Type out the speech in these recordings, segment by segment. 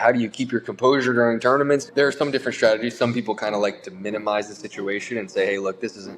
how do you keep your composure during tournaments? There are some different strategies. Some people kind of like to minimize the situation and say, hey, look, this isn't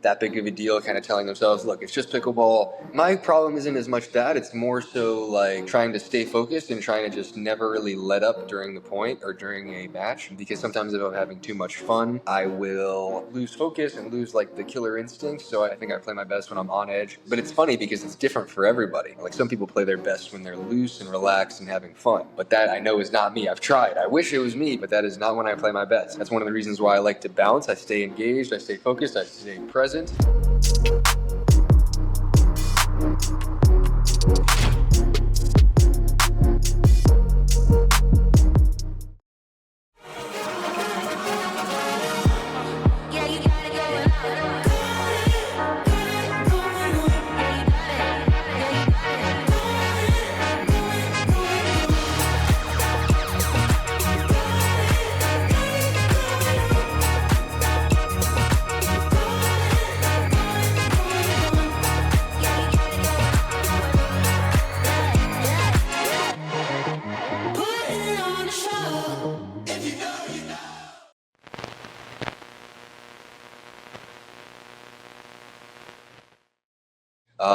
that big of a deal, kind of telling themselves, look, it's just pickleball. My problem isn't as much that, it's more so like trying to stay focused and trying to just never really let up during the point or during a match, because sometimes if I'm having too much fun, I will lose focus and lose like the killer instinct. So I think I play my best when I'm on edge. But it's funny because it's different for everybody. Like some people play their best when they're loose and relaxed and having fun. But that I know is not me. I've tried. I wish it was me, but that is not when I play my best. That's one of the reasons why I like to bounce. I stay engaged, I stay focused, I stay present.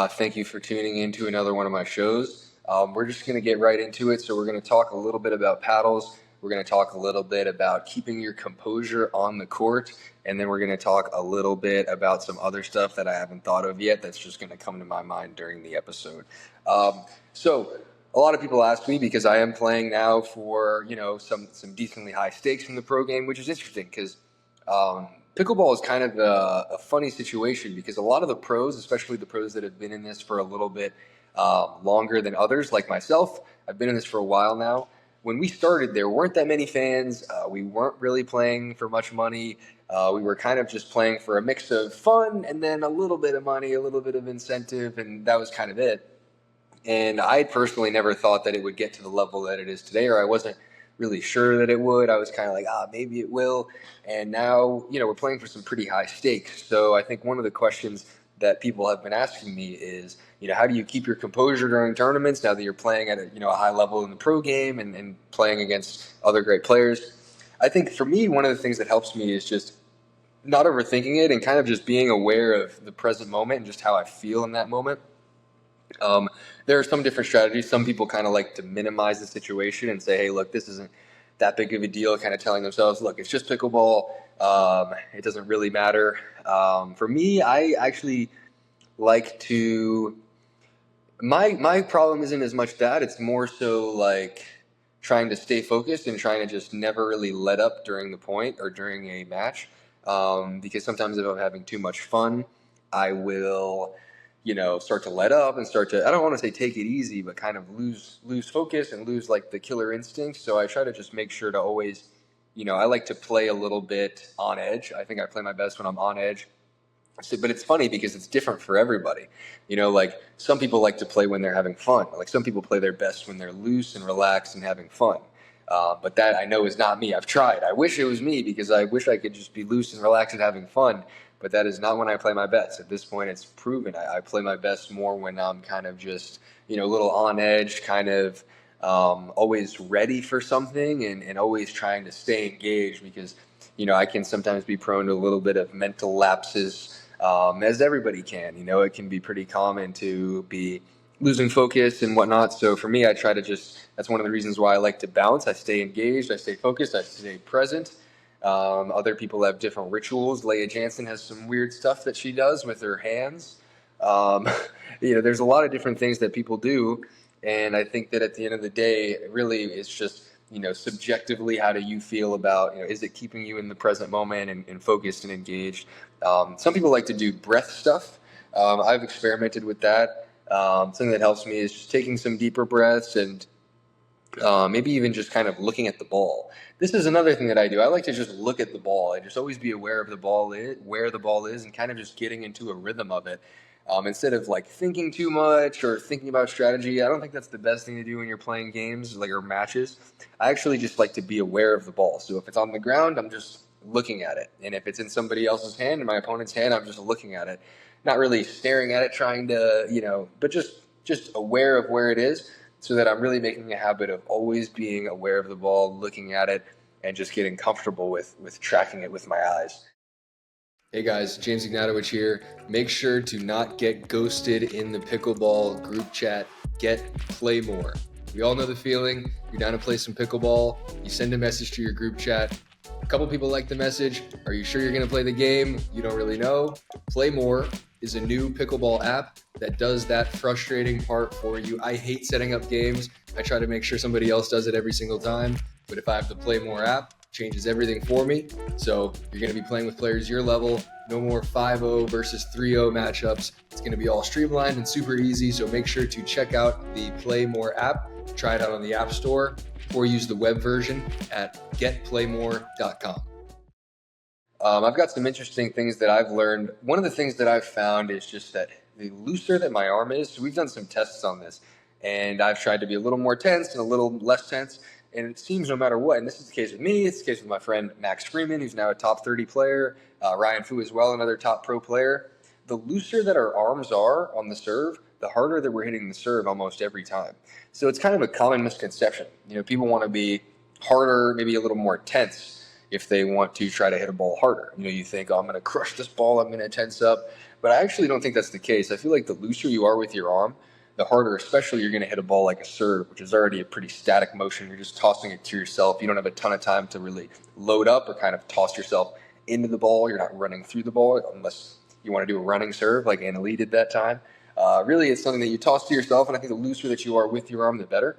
Thank you for tuning in to another one of my shows. We're just going to get right into it. So we're going to talk a little bit about paddles. We're going to talk a little bit about keeping your composure on the court. And then we're going to talk a little bit about some other stuff that I haven't thought of yet that's just going to come to my mind during the episode. So a lot of people ask me, because I am playing now for, some decently high stakes in the pro game, which is interesting because pickleball is kind of a funny situation, because a lot of the pros, especially the pros that have been in this for a little bit longer than others, like myself, I've been in this for a while now. When we started, there weren't that many fans. We weren't really playing for much money. We were kind of just playing for a mix of fun and then a little bit of money, a little bit of incentive, and that was kind of it. And I personally never thought that it would get to the level that it is today, or I wasn't really sure that it would. I was kind of like, maybe it will. And now, we're playing for some pretty high stakes. So I think one of the questions that people have been asking me is, how do you keep your composure during tournaments now that you're playing at a high level in the pro game and playing against other great players? I think for me, one of the things that helps me is just not overthinking it and kind of just being aware of the present moment and just how I feel in that moment. There are some different strategies. Some people kind of like to minimize the situation and say, hey, look, this isn't that big of a deal, kind of telling themselves, look, it's just pickleball. It doesn't really matter. For me, I actually like to, my problem isn't as much that, it's more so like trying to stay focused and trying to just never really let up during the point or during a match. Because sometimes if I'm having too much fun, I will start to let up and start to, I don't want to say take it easy, but kind of lose focus and lose like the killer instinct. So I try to just make sure to always, I like to play a little bit on edge. I think I play my best when I'm on edge. So, but it's funny because it's different for everybody. Like some people like to play when they're having fun. Like some people play their best when they're loose and relaxed and having fun. But that I know is not me. I've tried. I wish it was me, because I wish I could just be loose and relaxed and having fun. But that is not when I play my best. At this point, it's proven. I play my best more when I'm kind of just, a little on edge, kind of always ready for something and always trying to stay engaged, because, I can sometimes be prone to a little bit of mental lapses, as everybody can. It can be pretty common to be losing focus and whatnot. So for me, I try to that's one of the reasons why I like to bounce. I stay engaged, I stay focused, I stay present. Other people have different rituals. Leia Jansen has some weird stuff that she does with her hands. There's a lot of different things that people do. And I think that at the end of the day, really it's just, subjectively, how do you feel about, is it keeping you in the present moment and focused and engaged? Some people like to do breath stuff. I've experimented with that. Something that helps me is just taking some deeper breaths and maybe even just kind of looking at the ball. This is another thing that I do. I like to just look at the ball and just always be aware of the ball, where the ball is, and kind of just getting into a rhythm of it. Instead of like thinking too much or thinking about strategy. I don't think that's the best thing to do when you're playing games or matches. I actually just like to be aware of the ball. So if it's on the ground, I'm just looking at it. And if it's in somebody else's hand, in my opponent's hand, I'm just looking at it. Not really staring at it, trying to, but just aware of where it is. so that I'm really making a habit of always being aware of the ball, looking at it, and just getting comfortable with tracking it with my eyes. Hey guys, James Ignatowich here. Make sure to not get ghosted in the pickleball group chat. Play more. We all know the feeling. You're down to play some pickleball. You send a message to your group chat. A couple people like the message. Are you sure you're going to play the game? You don't really know. Play More is a new pickleball app that does that frustrating part for you. I hate setting up games. I try to make sure somebody else does it every single time. But if I have the Play More app, changes everything for me. So you're going to be playing with players your level. No more 5-0 versus 3-0 matchups. It's going to be all streamlined and super easy. So make sure to check out the Play More app. Try it out on the App Store or use the web version at getplaymore.com. I've got some interesting things that I've learned. One of the things that I've found is just that the looser that my arm is, so we've done some tests on this, and I've tried to be a little more tense and a little less tense, and it seems no matter what, and this is the case with me, it's the case with my friend Max Freeman, who's now a top 30 player, Ryan Fu as well, another top pro player. The looser that our arms are on the serve, the harder that we're hitting the serve almost every time. So it's kind of a common misconception. People want to be harder, maybe a little more tense if they want to try to hit a ball harder. You think, oh, I'm going to crush this ball, I'm going to tense up. But I actually don't think that's the case. I feel like the looser you are with your arm, the harder especially you're going to hit a ball like a serve, which is already a pretty static motion. You're just tossing it to yourself. You don't have a ton of time to really load up or kind of toss yourself into the ball. You're not running through the ball unless you want to do a running serve like Anna Lee did that time. Really, it's something that you toss to yourself, and I think the looser that you are with your arm, the better.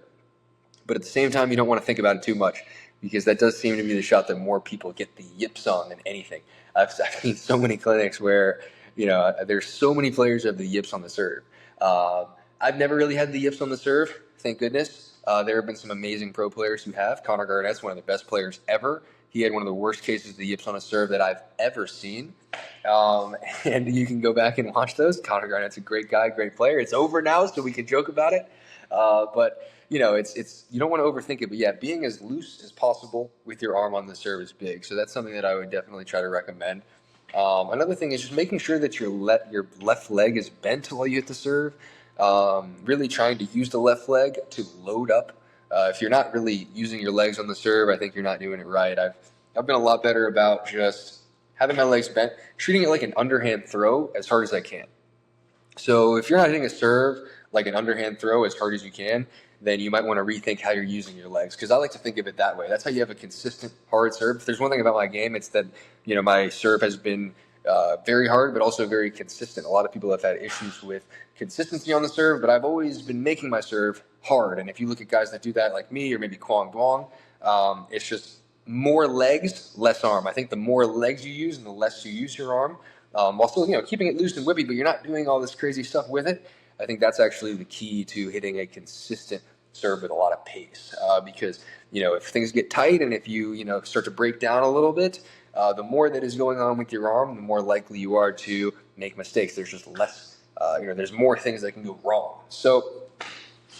But at the same time, you don't want to think about it too much, because that does seem to be the shot that more people get the yips on than anything. I've seen so many clinics where, there's so many players who have the yips on the serve. I've never really had the yips on the serve, thank goodness. There have been some amazing pro players who have. Connor Garnett's one of the best players ever. He had one of the worst cases of the yips on a serve that I've ever seen. And you can go back and watch those. Connor Garnett's a great guy, great player. It's over now, so we can joke about it. But it's you don't want to overthink it. But yeah, being as loose as possible with your arm on the serve is big. So that's something that I would definitely try to recommend. Another thing is just making sure that your left leg is bent while you hit the serve. Really trying to use the left leg to load up. If you're not really using your legs on the serve, I think you're not doing it right. I've been a lot better about just having my legs bent, treating it like an underhand throw as hard as I can. So if you're not hitting a serve like an underhand throw as hard as you can, then you might want to rethink how you're using your legs, because I like to think of it that way. That's how you have a consistent hard serve. If there's one thing about my game, it's that my serve has been very hard, but also very consistent. A lot of people have had issues with consistency on the serve, but I've always been making my serve hard. And if you look at guys that do that, like me or maybe Kwang Duong, it's just more legs, less arm. I think the more legs you use and the less you use your arm, while still keeping it loose and whippy, but you're not doing all this crazy stuff with it. I think that's actually the key to hitting a consistent serve with a lot of pace. Because if things get tight and if you start to break down a little bit, the more that is going on with your arm, the more likely you are to make mistakes. There's just less. There's more things that can go wrong. So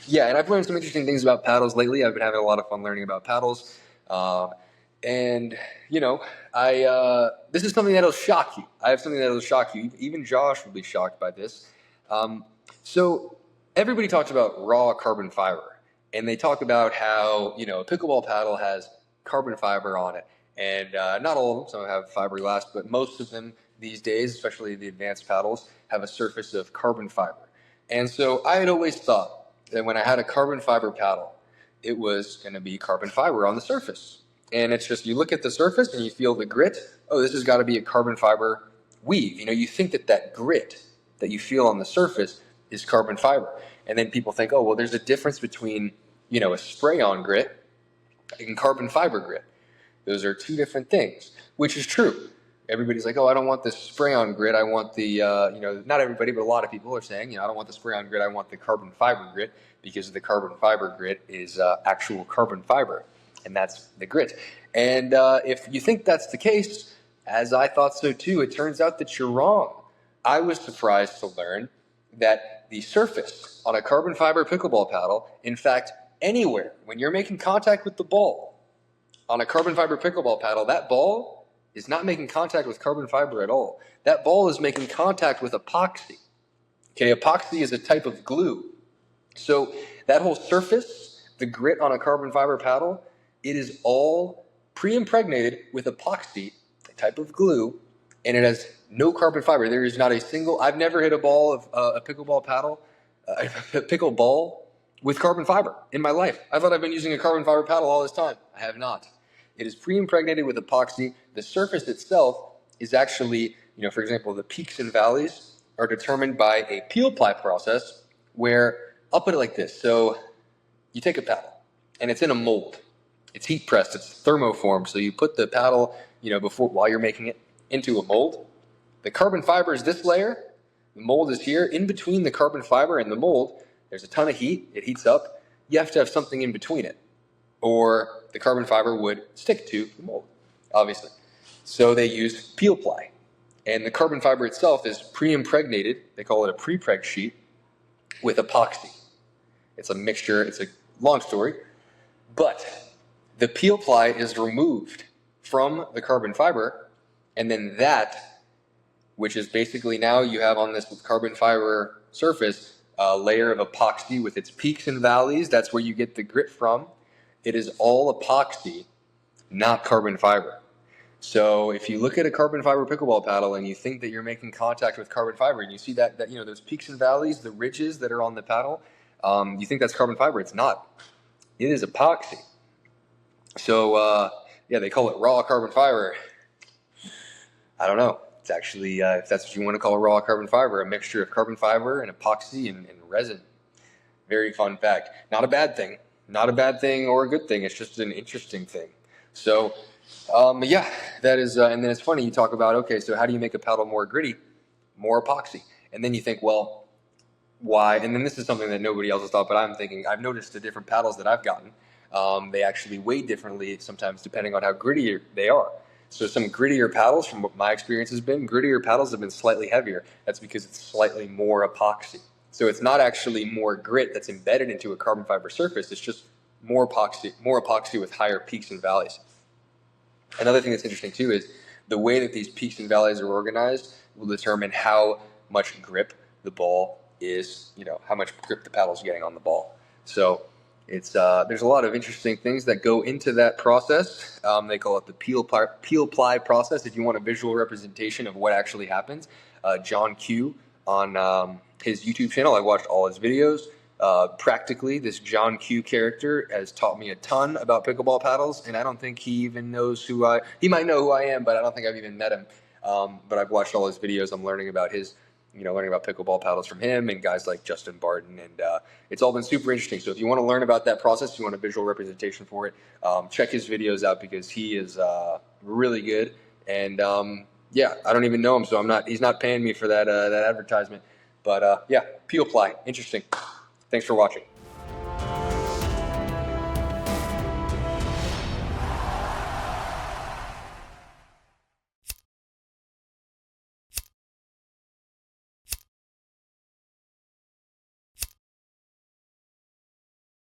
yeah, and I've learned some interesting things about paddles lately. I've been having a lot of fun learning about paddles. And this is something that'll shock you. I have something that'll shock you. Even Josh will be shocked by this. So everybody talks about raw carbon fiber, and they talk about how a pickleball paddle has carbon fiber on it, and not all of them. Some have fiberglass, but most of them these days, especially the advanced paddles, have a surface of carbon fiber. And so I had always thought that when I had a carbon fiber paddle, it was going to be carbon fiber on the surface. And it's just, you look at the surface and you feel the grit. Oh, this has got to be a carbon fiber weave. You think that grit that you feel on the surface is carbon fiber. And then people think, oh, well, there's a difference between, a spray-on grit and carbon fiber grit. Those are two different things, which is true. Everybody's like, oh, I don't want this spray-on grit. I want the, not everybody, but a lot of people are saying, I don't want the spray-on grit. I want the carbon fiber grit, because the carbon fiber grit is actual carbon fiber, and that's the grit. And if you think that's the case, as I thought so too, it turns out that you're wrong. I was surprised to learn that the surface on a carbon fiber pickleball paddle, in fact, anywhere, when you're making contact with the ball on a carbon fiber pickleball paddle, that ball is not making contact with carbon fiber at all. That ball is making contact with epoxy. Okay, epoxy is a type of glue. So That whole surface, the grit on a carbon fiber paddle, it is all pre-impregnated with epoxy, a type of glue, and it has no carbon fiber. There is not a single, I've never hit a ball of a pickleball paddle, a pickleball with carbon fiber in my life. I thought I've been using a carbon fiber paddle all this time. I have not. It is pre-impregnated with epoxy. The surface itself is actually, for example, the peaks and valleys are determined by a peel ply process where, I'll put it like this. So you take a paddle and it's in a mold. It's heat pressed, it's thermoformed. So you put the paddle, while you're making it into a mold. The carbon fiber is this layer. The mold is here. In between the carbon fiber and the mold, there's a ton of heat. It heats up. You have to have something in between it, or the carbon fiber would stick to the mold, obviously. So they use peel ply. And the carbon fiber itself is pre-impregnated, they call it a pre-preg sheet, with epoxy. It's a mixture, it's a long story, but the peel ply is removed from the carbon fiber, and then that, which is basically now you have on this carbon fiber surface a layer of epoxy with its peaks and valleys. That's where you get the grit from. It is all epoxy, not carbon fiber. So if you look at a carbon fiber pickleball paddle and you think that you're making contact with carbon fiber, and you see that those peaks and valleys, the ridges that are on the paddle, you think that's carbon fiber. It's not. It is epoxy. So they call it raw carbon fiber. I don't know. It's actually, if that's what you want to call raw carbon fiber, a mixture of carbon fiber and epoxy and resin. Very fun fact. Not a bad thing. Not a bad thing or a good thing. It's just an interesting thing. So, that is, and then it's funny, you talk about, okay, so how do you make a paddle more gritty? More epoxy. And then you think, well, why? And then this is something that nobody else has thought, but I'm thinking, I've noticed the different paddles that I've gotten. They actually weigh differently sometimes depending on how gritty they are. So some grittier paddles, from what my experience has been, grittier paddles have been slightly heavier. That's because it's slightly more epoxy. So it's not actually more grit that's embedded into a carbon fiber surface. It's just more epoxy with higher peaks and valleys. Another thing that's interesting too is the way that these peaks and valleys are organized will determine how much grip the ball is, how much grip the paddle is getting on the ball. So it's there's a lot of interesting things that go into that process. They call it the peel ply process. If you want a visual representation of what actually happens, John Q on his YouTube channel, I watched all his videos. Practically, this John Q character has taught me a ton about pickleball paddles, and I don't think he even knows he might know who I am, but I don't think I've even met him. But I've watched all his videos. I'm learning about learning about pickleball paddles from him and guys like Justin Barton, and it's all been super interesting. So if you want to learn about that process, you want a visual representation for it, check his videos out because he is really good. And I don't even know him, so he's not paying me for that advertisement. But peel ply, interesting. Thanks for watching.